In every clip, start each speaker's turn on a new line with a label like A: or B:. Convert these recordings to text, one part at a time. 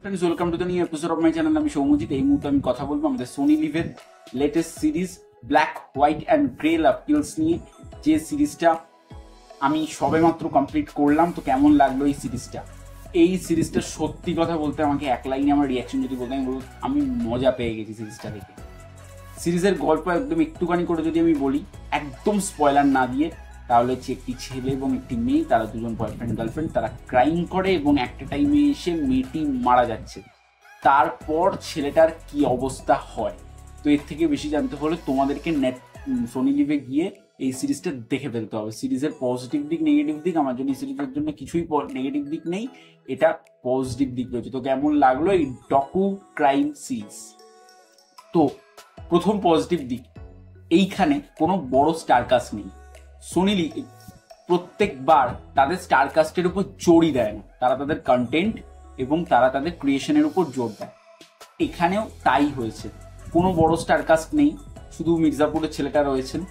A: Friends welcome to the new episode of my channel. আমি সৌমজিৎ। এই মুহূর্তে আমি কথা বলবো আমাদের সোনি লিভের latest series black white and grey love kills নিয়ে। যে সিরিজটা আমি সবেমাত্র কমপ্লিট করলাম, তো কেমন লাগলো এই সিরিজটা? এই সিরিজটা সত্যি কথা বলতে আমাকে এক লাইনে আমার রিয়াকশন যদি বলতে আমি মজা পেয়ে গেছি সিরিজটা দেখে। সিরিজের গল্প একদম একটুখানি করে যদি আমি বলি, একদম স্পয়লার না দিয়ে, তাহলে হচ্ছে একটি ছেলে এবং একটি মেয়ে, তারা দুজন বয়ফ্রেন্ড গার্লফ্রেন্ড, তারা ক্রাইম করে এবং একটা টাইমে এসে মেয়েটি মারা যাচ্ছে। তারপর ছেলেটার কি অবস্থা হয়, তো এর থেকে বেশি জানতে হলে তোমাদেরকে সোনি লিভে গিয়ে এই সিরিজটা দেখে ফেলতে হবে। সিরিজের পজিটিভ দিক নেগেটিভ দিক, আমার জন্য এই সিরিজের জন্য কিছুই নেগেটিভ দিক নেই, এটা পজিটিভ দিক রয়েছে। তো কেমন লাগলো এই ডকু ক্রাইম সিরিজ? তো প্রথম পজিটিভ দিক, এইখানে কোনো বড় স্টার কাস্ট নেই। সোনি লিভ প্রত্যেকবার তাদের স্টার কাস্টের উপর জোরই দেয় না, তারা তাদের কন্টেন্ট এবং তারা তাদের ক্রিয়েশনের উপর জোর দেয়। এখানেও তাই হয়েছে, কোনো বড় স্টার কাস্ট নেই, শুধু মির্জাপুরের ছেলেটা রয়েছেন,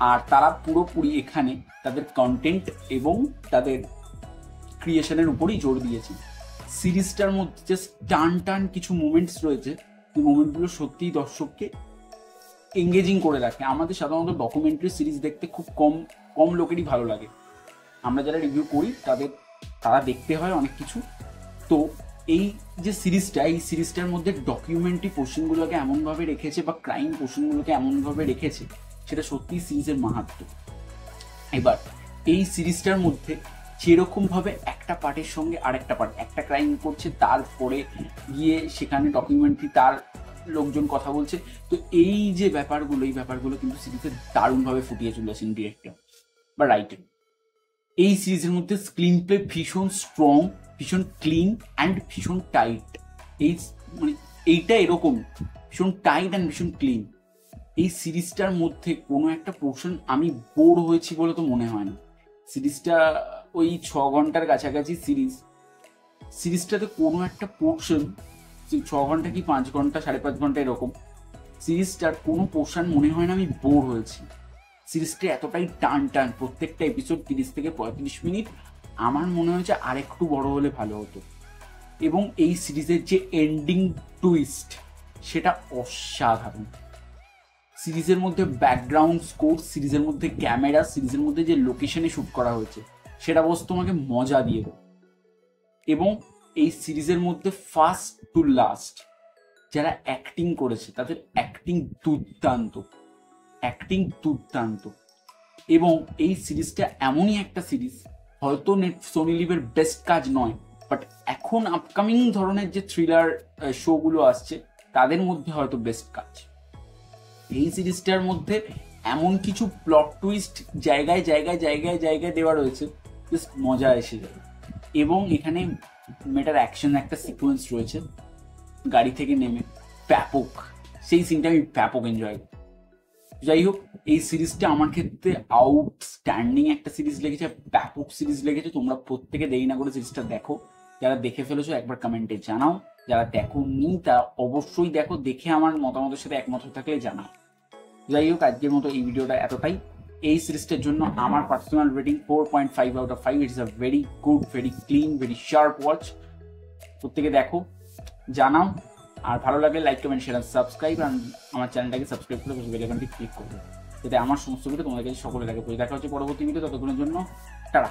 A: আর তারা পুরোপুরি এখানে তাদের কন্টেন্ট এবং তাদের ক্রিয়েশনের উপরই জোর দিয়েছে। সিরিজটার মধ্যে জাস্ট টান কিছু মুমেন্টস রয়েছে, এই মুমেন্টগুলো সত্যিই দর্শককে এঙ্গেজিং করে রাখে। আমাদের সাধারণত ডকুমেন্টারি সিরিজ দেখতে খুব কম লোকেরই ভালো লাগে, আমরা যারা রিভিউ করি তারা দেখতে হয় অনেক কিছু। তো এই যে সিরিজটা, এই সিরিজটার মধ্যে ডকুমেন্টারি পোর্শনগুলোকে এমনভাবে রেখেছে বা ক্রাইম পোর্শনগুলোকে এমনভাবে রেখেছে, সেটা সত্যিই সিরিজের মাহাত্ম্য। এবার এই সিরিজটার মধ্যে যেরকমভাবে একটা পার্টের সঙ্গে আরেকটা পার্ট, একটা ক্রাইম করছে, তারপরে গিয়ে সেখানে ডকুমেন্টারি তার লোকজন কথা বলছে, তো এই যে ব্যাপারগুলো, এই ব্যাপারগুলো কিন্তু সিরিজে দারুণভাবে ফুটিয়ে চলেছেন ডিরেক্টর বা রাইটার। এই সিরিজের মধ্যে স্ক্রিন প্লে ভীষণ স্ট্রং, ভীষণ ক্লিন অ্যান্ড ভীষণ টাইট। এইটা এরকম ভীষণ টাইট অ্যান্ড ভীষণ ক্লিন। এই সিরিজটার মধ্যে কোনো একটা পোর্শন আমি বোর হয়েছি বলে তো মনে হয় না। সিরিজটা ওই 6 ঘন্টার কাছাকাছি সিরিজটাতে কোনো একটা পোর্শন, 6 ঘন্টা কি 5 ঘন্টা 5.5 ঘন্টা এরকম, সিরিজটার কোনো পোর্শন মনে হয় না আমি বোর হয়েছি। সিরিজটা এতটাই টান, প্রত্যেকটা এপিসোড 30 থেকে 35 মিনিট। আমার মনে হয়েছে আরেকটু বড় হলে ভালো হতো। এবং এই সিরিজের যে এন্ডিং টুইস্ট, সেটা অসাধারণ। সিরিজের মধ্যে ব্যাকগ্রাউন্ড স্কোর, সিরিজের মধ্যে ক্যামেরা, সিরিজের মধ্যে যে লোকেশনে শ্যুট করা হয়েছে, সেটা বস তোমাকে মজা দিয়ে দেয়। এবং এই সিরিজের মধ্যে ফার্স্ট টু লাস্ট যারা অ্যাক্টিং করেছে, তাদের অ্যাক্টিং দুর্দান্ত। এবং এই সিরিজটা এমনই একটা সিরিজ, হয়তো সোনি লিভের বেস্ট কাজ নয়, বাট এখন আপকামিং ধরনের যে থ্রিলার শোগুলো আসছে, তাদের মধ্যে হয়তো বেস্ট কাজ। এই সিরিজটার মধ্যে এমন কিছু প্লট টুইস্ট জায়গায় দেওয়া রয়েছে, জাস্ট মজা এসে যাবে। এবং এখানে মেটার অ্যাকশন একটা সিকোয়েন্স রয়েছে, গাড়ি থেকে নেমে ব্যাপক, সেই সিনটা আমি ব্যাপক এনজয় করি। যাই হোক, এই সিরিজটা আমার ক্ষেত্রে আউটস্ট্যান্ডিং একটা সিরিজ লেগেছে, ব্যাপক সিরিজ লেগেছে। তোমরা প্রত্যেকে দেরি না করে সিরিজটা দেখো। যারা দেখে ফেলেছো একবার কমেন্টে জানাও, যারা দেখোনি তারা অবশ্যই দেখো, দেখে আমার মতামতের সাথে একমত থাকলে জানাও। যাই হোক, আজকের মতো এই ভিডিওটা এতটাই। এই সিরিজটার জন্য আমার personal rating 4.5 out of 5। It's a very good, very clean, very sharp watch. প্রত্যেকে দেখো, জানাও, আর ভালো লাগলে লাইক, কমেন্ট, শেয়ার, সাবস্ক্রাইব, আর আমার চ্যানেলটাকে সাবস্ক্রাইব করে বেল আইকনটি ক্লিক করবে, যাতে আমার সমস্ত ভিডিও তোমাদের কাছে সকলে লাগে। দেখা হচ্ছে পরবর্তী ভিডিও, ততক্ষণের জন্য টাটা।